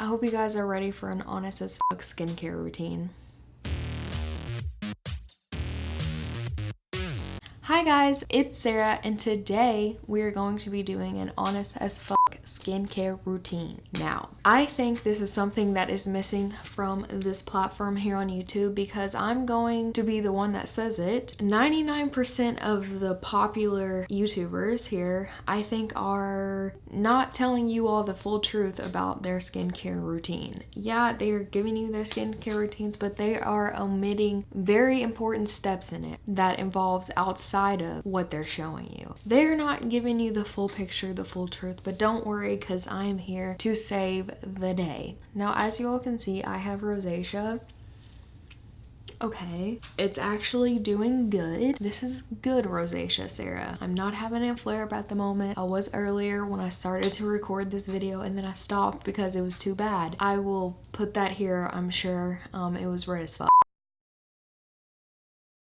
I hope you guys are ready for an honest as fuck skincare routine. Hi guys, it's Sarah, and today we're going to be doing an honest as fuck skincare routine. Now, I think this is something that is missing from this platform here on YouTube because I'm going to be the one that says it. 99% of the popular YouTubers here, I think, are not telling you all the full truth about their skincare routine. Yeah, they are giving you their skincare routines, but they are omitting very important steps in it that involves outside of what they're showing you. They're not giving you the full picture, the full truth, but don't worry because I am here to save the day. Now, as you all can see, I have rosacea. Okay, it's actually doing good. This is good rosacea, Sarah. I'm not having a flare up at the moment. I was earlier when I started to record this video, and then I stopped because it was too bad. I will put that here, I'm sure. It was red as fuck.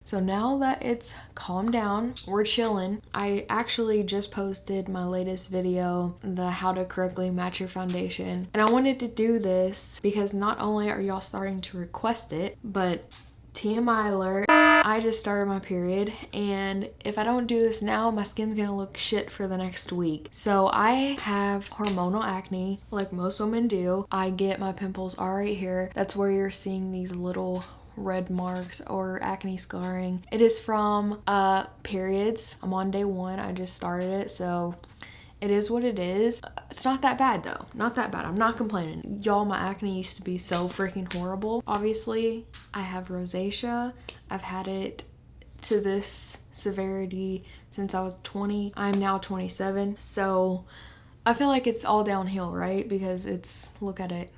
So now that it's calmed down, we're chilling. I actually just posted my latest video, the how to correctly match your foundation. And I wanted to do this because not only are y'all starting to request it, but TMI alert, I just started my period, and if I don't do this now, my skin's gonna look shit for the next week. So I have hormonal acne, like most women do. I get my pimples all right here. That's where you're seeing these little red marks or acne scarring. It is from periods. I'm on day 1. I just started it, so it is what it is. It's not that bad though. Not that bad. I'm not complaining. Y'all, my acne used to be so freaking horrible. Obviously, I have rosacea. I've had it to this severity since I was 20. I'm now 27. So I feel like it's all downhill, right? Because look at it.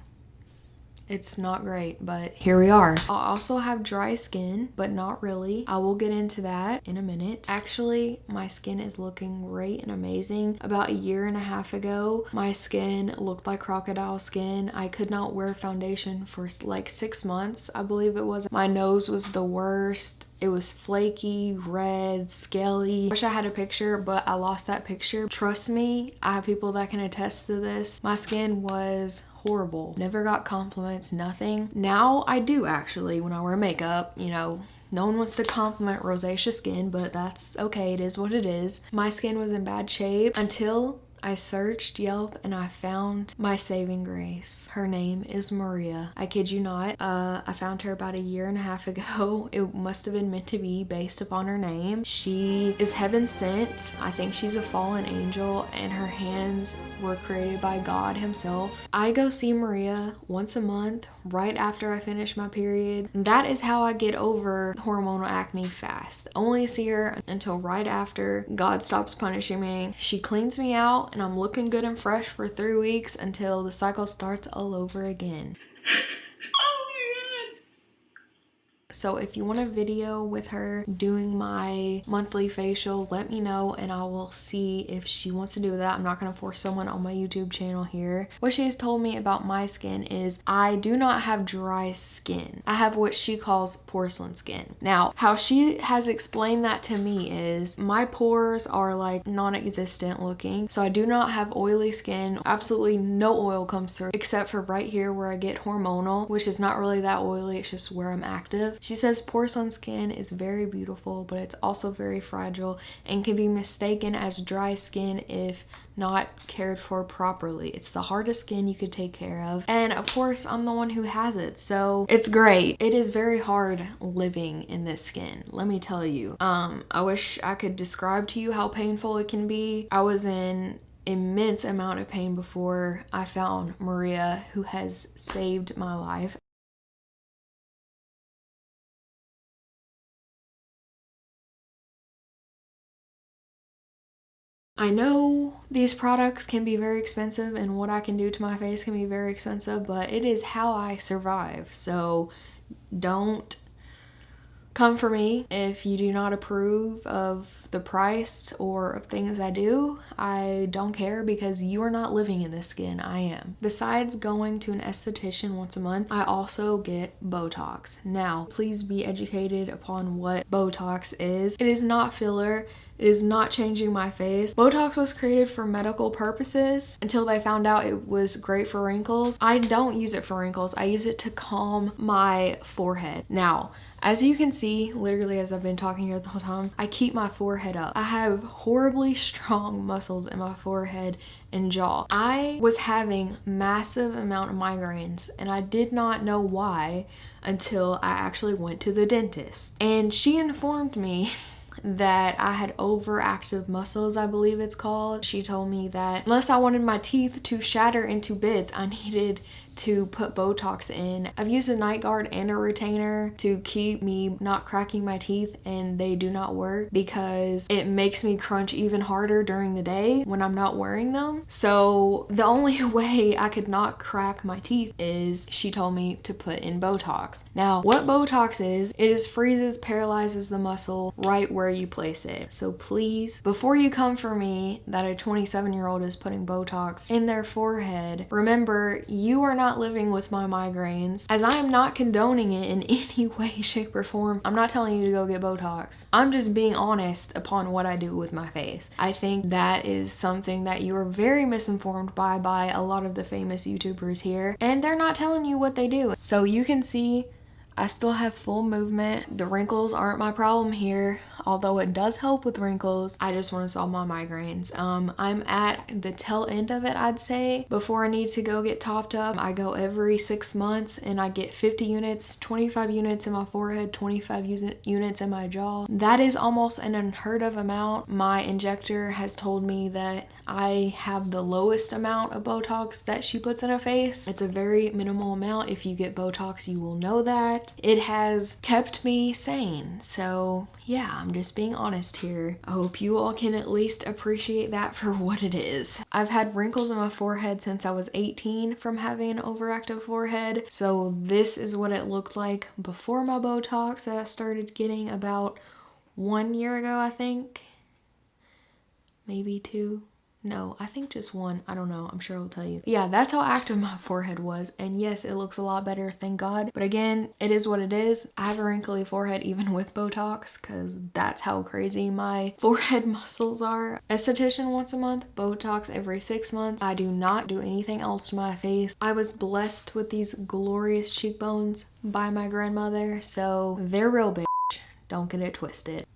It's not great, but here we are. I also have dry skin, but not really. I will get into that in a minute. Actually, my skin is looking great and amazing. About a year and a half ago, my skin looked like crocodile skin. I could not wear foundation for like 6 months, I believe it was. My nose was the worst. It was flaky, red, scaly. I wish I had a picture, but I lost that picture. Trust me, I have people that can attest to this. My skin was horrible. Never got compliments, nothing. Now I do actually when I wear makeup, you know. No one wants to compliment rosacea skin, but that's okay. It is what it is. My skin was in bad shape until I searched Yelp and I found my saving grace. Her name is Maria. I kid you not. I found her about a year and a half ago. It must have been meant to be based upon her name. She is heaven sent. I think she's a fallen angel and her hands were created by God himself. I go see Maria once a month right after I finish my period. That is how I get over hormonal acne fast. Only see her until right after God stops punishing me. She cleans me out and I'm looking good and fresh for 3 weeks until the cycle starts all over again. So if you want a video with her doing my monthly facial, let me know and I will see if she wants to do that. I'm not going to force someone on my YouTube channel here. What she has told me about my skin is I do not have dry skin. I have what she calls porcelain skin. Now, how she has explained that to me is my pores are like non-existent looking. So I do not have oily skin. Absolutely no oil comes through except for right here where I get hormonal, which is not really that oily. It's just where I'm active. She says porcelain skin is very beautiful, but it's also very fragile and can be mistaken as dry skin if not cared for properly. It's the hardest skin you could take care of. And of course, I'm the one who has it, so it's great. It is very hard living in this skin, let me tell you. I wish I could describe to you how painful it can be. I was in immense amount of pain before I found Maria, who has saved my life. I know these products can be very expensive and what I can do to my face can be very expensive, but it is how I survive. So don't come for me if you do not approve of the price or of things I do. I don't care because you are not living in this skin. I am. Besides going to an esthetician once a month, I also get Botox. Now, please be educated upon what Botox is. It is not filler. It is not changing my face. Botox was created for medical purposes until they found out it was great for wrinkles. I don't use it for wrinkles. I use it to calm my forehead. Now, as you can see, literally as I've been talking here the whole time, I keep my forehead up. I have horribly strong muscles in my forehead and jaw. I was having massive amount of migraines and I did not know why until I actually went to the dentist. And she informed me that I had overactive muscles, I believe it's called. She told me that unless I wanted my teeth to shatter into bits, I needed to put Botox in. I've used a night guard and a retainer to keep me not cracking my teeth, and they do not work because it makes me crunch even harder during the day when I'm not wearing them. So the only way I could not crack my teeth is she told me to put in Botox. Now, what Botox is, it just freezes, paralyzes the muscle right where you place it. So please, before you come for me that a 27-year-old is putting Botox in their forehead, remember, you are not living with my migraines, as I am not condoning it in any way, shape, or form. I'm not telling you to go get Botox. I'm just being honest upon what I do with my face. I think that is something that you are very misinformed by a lot of the famous YouTubers here, and they're not telling you what they do. So you can see I still have full movement. The wrinkles aren't my problem here, although it does help with wrinkles. I just want to solve my migraines. I'm at the tail end of it, I'd say. Before I need to go get topped up, I go every 6 months and I get 50 units, 25 units in my forehead, 25 units in my jaw. That is almost an unheard of amount. My injector has told me that I have the lowest amount of Botox that she puts in a face. It's a very minimal amount. If you get Botox, you will know that. It has kept me sane. So yeah, I'm just being honest here. I hope you all can at least appreciate that for what it is. I've had wrinkles in my forehead since I was 18 from having an overactive forehead. So this is what it looked like before my Botox that I started getting about 1 year ago, I think. Maybe 2. No, I think just 1. I don't know. I'm sure I'll tell you. Yeah, that's how active my forehead was. And yes, it looks a lot better, thank God. But again, it is what it is. I have a wrinkly forehead even with Botox because that's how crazy my forehead muscles are. Esthetician once a month, Botox every 6 months. I do not do anything else to my face. I was blessed with these glorious cheekbones by my grandmother, so they're real bitch. Don't get it twisted.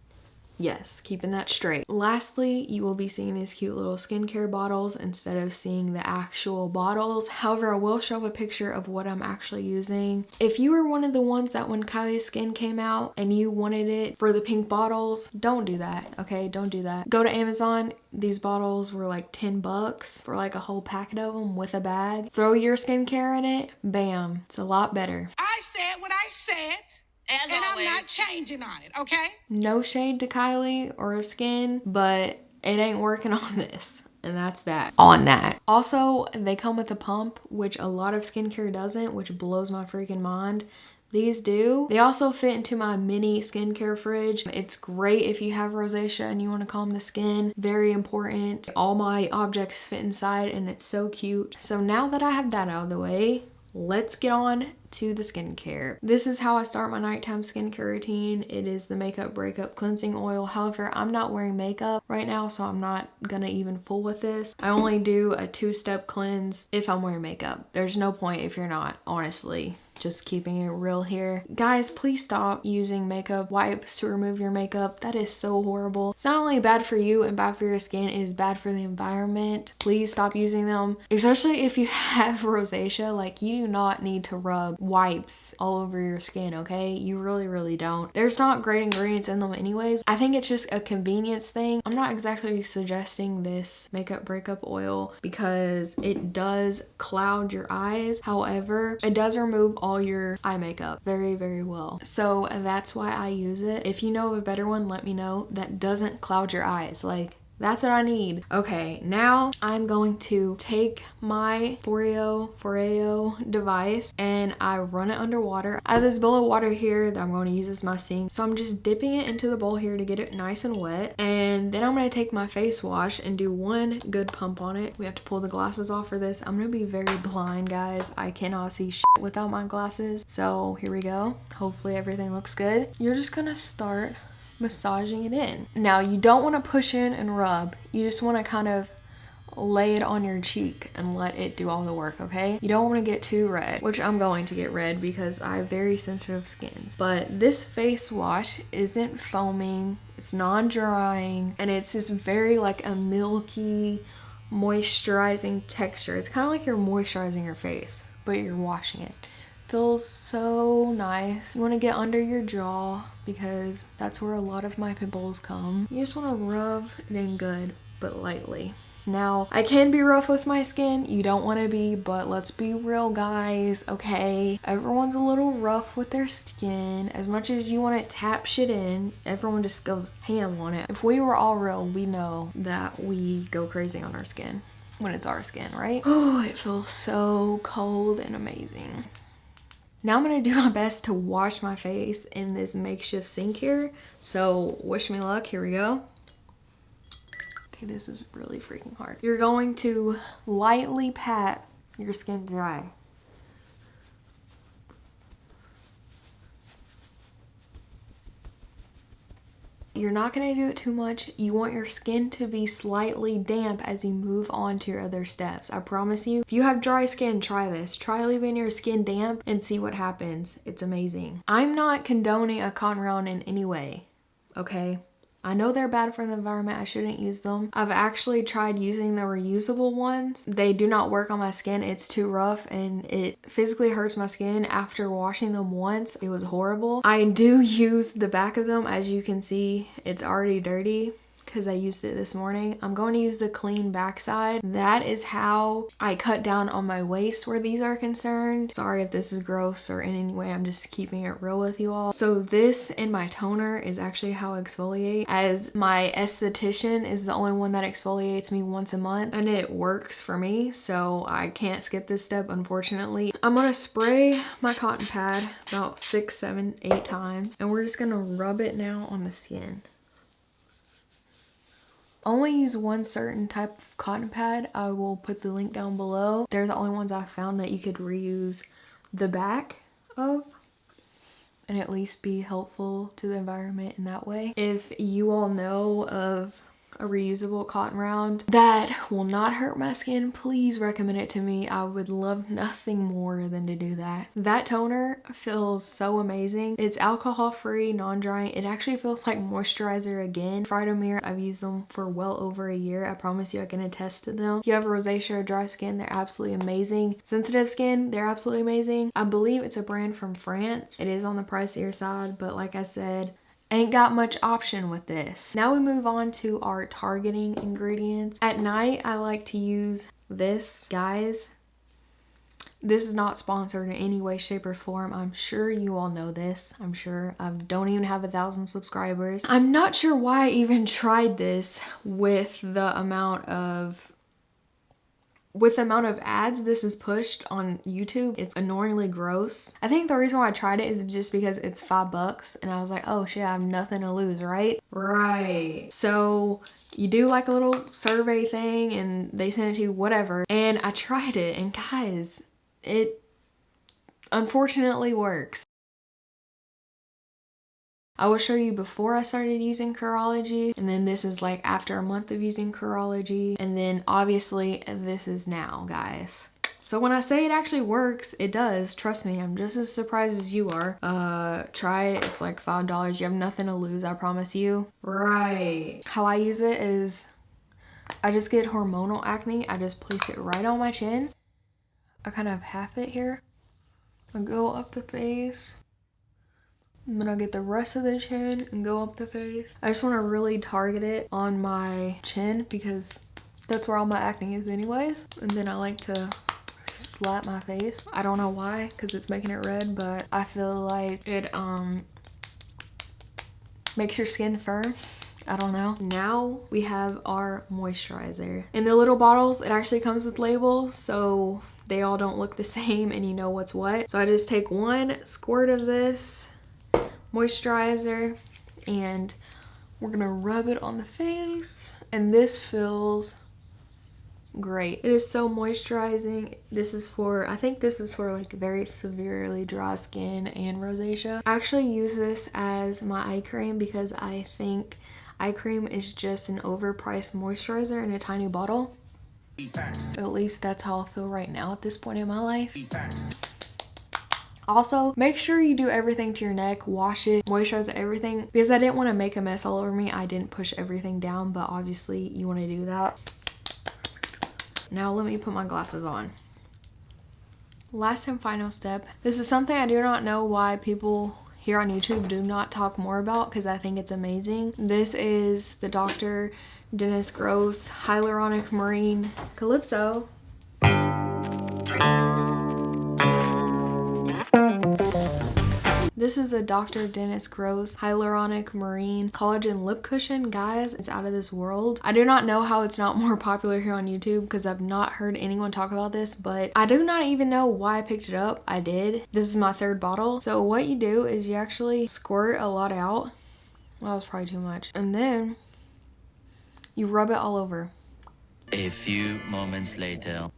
Yes, keeping that straight. Lastly, you will be seeing these cute little skincare bottles instead of seeing the actual bottles. However, I will show a picture of what I'm actually using. If you were one of the ones that when Kylie's Skin came out and you wanted it for the pink bottles, don't do that, okay? Don't do that. Go to Amazon. These bottles were like 10 bucks for like a whole packet of them with a bag. Throw your skincare in it, bam, it's a lot better. I said what I said. As and always. I'm not changing on it, okay? No shade to Kylie or her skin, but it ain't working on this. And that's that. On that. Also, they come with a pump, which a lot of skincare doesn't, which blows my freaking mind. These do. They also fit into my mini skincare fridge. It's great if you have rosacea and you want to calm the skin. Very important. All my objects fit inside and it's so cute. So now that I have that out of the way, let's get on to the skincare. This is how I start my nighttime skincare routine. It is the Makeup Breakup Cleansing Oil. However, I'm not wearing makeup right now, so I'm not gonna even fool with this. I only do a 2-step cleanse if I'm wearing makeup. There's no point if you're not, honestly. Just keeping it real here. Guys, please stop using makeup wipes to remove your makeup. That is so horrible. It's not only bad for you and bad for your skin, it is bad for the environment. Please stop using them. Especially if you have rosacea, like you do not need to rub wipes all over your skin, okay? You really, really don't. There's not great ingredients in them anyways. I think it's just a convenience thing. I'm not exactly suggesting this makeup breakup oil because it does cloud your eyes. However, it does remove all your eye makeup very, very well. So that's why I use it. If you know of a better one, let me know that doesn't cloud your eyes. Like, that's what I need. Okay, now I'm going to take my Foreo device and I run it underwater. I have this bowl of water here that I'm going to use as my sink. So I'm just dipping it into the bowl here to get it nice and wet. And then I'm going to take my face wash and do one good pump on it. We have to pull the glasses off for this. I'm going to be very blind, guys. I cannot see shit without my glasses. So here we go. Hopefully everything looks good. You're just going to start massaging it in. Now, you don't want to push in and rub. You just want to kind of lay it on your cheek and let it do all the work, okay? You don't want to get too red, which I'm going to get red because I have very sensitive skins. But this face wash isn't foaming, it's non-drying, and it's just very like a milky, moisturizing texture. It's kind of like you're moisturizing your face, but you're washing it. Feels so nice. You want to get under your jaw because that's where a lot of my pimples come. You just want to rub it in good, but lightly. Now, I can be rough with my skin. You don't want to be, but let's be real, guys, okay? Everyone's a little rough with their skin. As much as you want to tap shit in, everyone just goes ham on it. If we were all real, we know that we go crazy on our skin when it's our skin, right? Oh, it feels so cold and amazing. Now I'm going to do my best to wash my face in this makeshift sink here. So wish me luck. Here we go. Okay, this is really freaking hard. You're going to lightly pat your skin dry. You're not going to do it too much. You want your skin to be slightly damp as you move on to your other steps. I promise you, if you have dry skin, try this. Try leaving your skin damp and see what happens. It's amazing. I'm not condoning a cotton round in any way, okay? I know they're bad for the environment. I shouldn't use them. I've actually tried using the reusable ones. They do not work on my skin. It's too rough and it physically hurts my skin. After washing them once, it was horrible. I do use the back of them. As you can see, it's already dirty because I used it this morning. I'm going to use the clean backside. That is how I cut down on my waist where these are concerned. Sorry if this is gross or in any way, I'm just keeping it real with you all. So this and my toner is actually how I exfoliate, as my esthetician is the only one that exfoliates me once a month and it works for me, so I can't skip this step, unfortunately. I'm gonna spray my cotton pad about 6, 7, 8 times and we're just gonna rub it now on the skin. Only use one certain type of cotton pad. I will put the link down below. They're the only ones I've found that you could reuse the back of and at least be helpful to the environment in that way. If you all know of a reusable cotton round that will not hurt my skin, please recommend it to me. I would love nothing more than to do that. That toner feels so amazing. It's alcohol free, non-drying. It actually feels like moisturizer again. Phytomere, I've used them for well over a year. I promise you I can attest to them. If you have rosacea or dry skin, they're absolutely amazing. Sensitive skin, they're absolutely amazing. I believe it's a brand from France. It is on the pricier side, but like I said, ain't got much option with this. Now we move on to our targeting ingredients. At night, I like to use this, guys. This is not sponsored in any way, shape, or form. I'm sure you all know this. I'm sure I don't even have 1,000 subscribers. I'm not sure why I even tried this with the amount of ads this is pushed on YouTube. It's annoyingly gross. I think the reason why I tried it is just because it's $5 and I was like, oh shit, I have nothing to lose, right? Right. So you do like a little survey thing and they send it to you, whatever. And I tried it and guys, it unfortunately works. I will show you before I started using Curology, and then this is like after a month of using Curology, and then obviously this is now, guys. So when I say it actually works, it does. Trust me, I'm just as surprised as you are. Try it. It's like $5. You have nothing to lose, I promise you. Right. How I use it is I just get hormonal acne. I just place it right on my chin. I kind of half it here. I go up the face. And then I'll get the rest of the chin and go up the face. I just want to really target it on my chin because that's where all my acne is anyways. And then I like to slap my face. I don't know why, because it's making it red, but I feel like it makes your skin firm. I don't know. Now we have our moisturizer. In the little bottles, it actually comes with labels, so they all don't look the same and you know what's what. So I just take one squirt of this moisturizer and we're gonna rub it on the face, and this feels great. It is so moisturizing. This is for, I think this is for like very severely dry skin and rosacea. I actually use this as my eye cream because I think eye cream is just an overpriced moisturizer in a tiny bottle. At least that's how I feel right now at this point in my life. Also, make sure you do everything to your neck, wash it, moisturize everything. Because I didn't want to make a mess all over me, I didn't push everything down, but obviously you want to do that. Now let me put my glasses on. Last and final step. This is something I do not know why people here on YouTube do not talk more about, because I think it's amazing. This is the Dr. Dennis Gross Hyaluronic Marine Calypso. This is the Dr. Dennis Gross Hyaluronic Marine Collagen Lip Cushion. Guys, it's out of this world. I do not know how it's not more popular here on YouTube because I've not heard anyone talk about this, but I do not even know why I picked it up. I did. This is my third bottle. So what you do is you actually squirt a lot out. Well, that was probably too much. And then you rub it all over. A few moments later.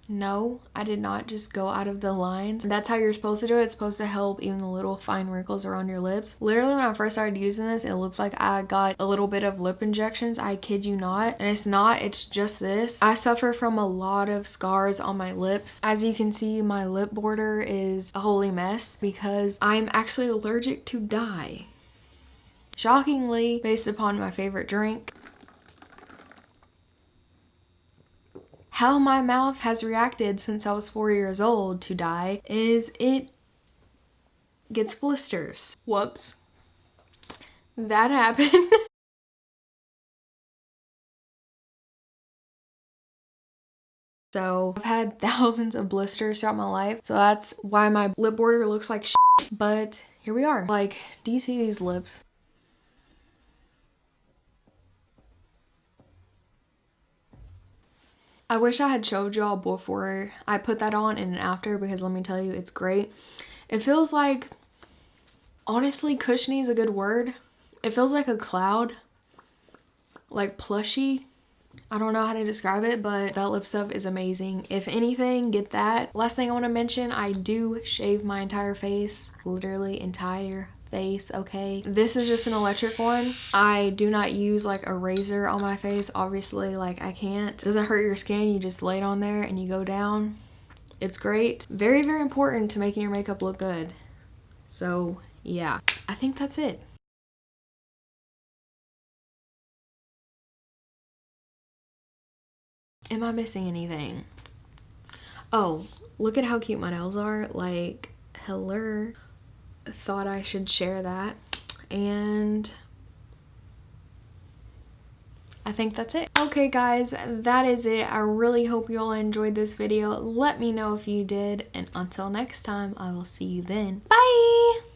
No, I did not just go out of the lines. That's how you're supposed to do it. It's supposed to help even the little fine wrinkles around your lips. Literally, when I first started using this, it looked like I got a little bit of lip injections. I kid you not. And it's not, it's just this. I suffer from a lot of scars on my lips. As you can see, my lip border is a holy mess because I'm actually allergic to dye. Shockingly, based upon my favorite drink. How my mouth has reacted since I was 4 years old to dye is it gets blisters. Whoops. That happened. So I've had thousands of blisters throughout my life. So that's why my lip border looks like shit. But here we are. Like, do you see these lips? I wish I had showed y'all before I put that on and after, because let me tell you, it's great. It feels like, honestly, cushiony is a good word. It feels like a cloud, like plushy. I don't know how to describe it, but that lip stuff is amazing. If anything, get that. Last thing I want to mention, I do shave my entire face, literally entire face, okay? This is just an electric one. I do not use like a razor on my face, obviously, like I can't. It doesn't hurt your skin, you just lay it on there and you go down. It's great. Very, very important to making your makeup look good. So yeah, I think that's it. Am I missing anything? Oh, look at how cute my nails are. Like, hello. Thought I should share that. And I think that's it. Okay guys, that is it. I really hope you all enjoyed this video. Let me know if you did, and until next time, I will see you then. Bye!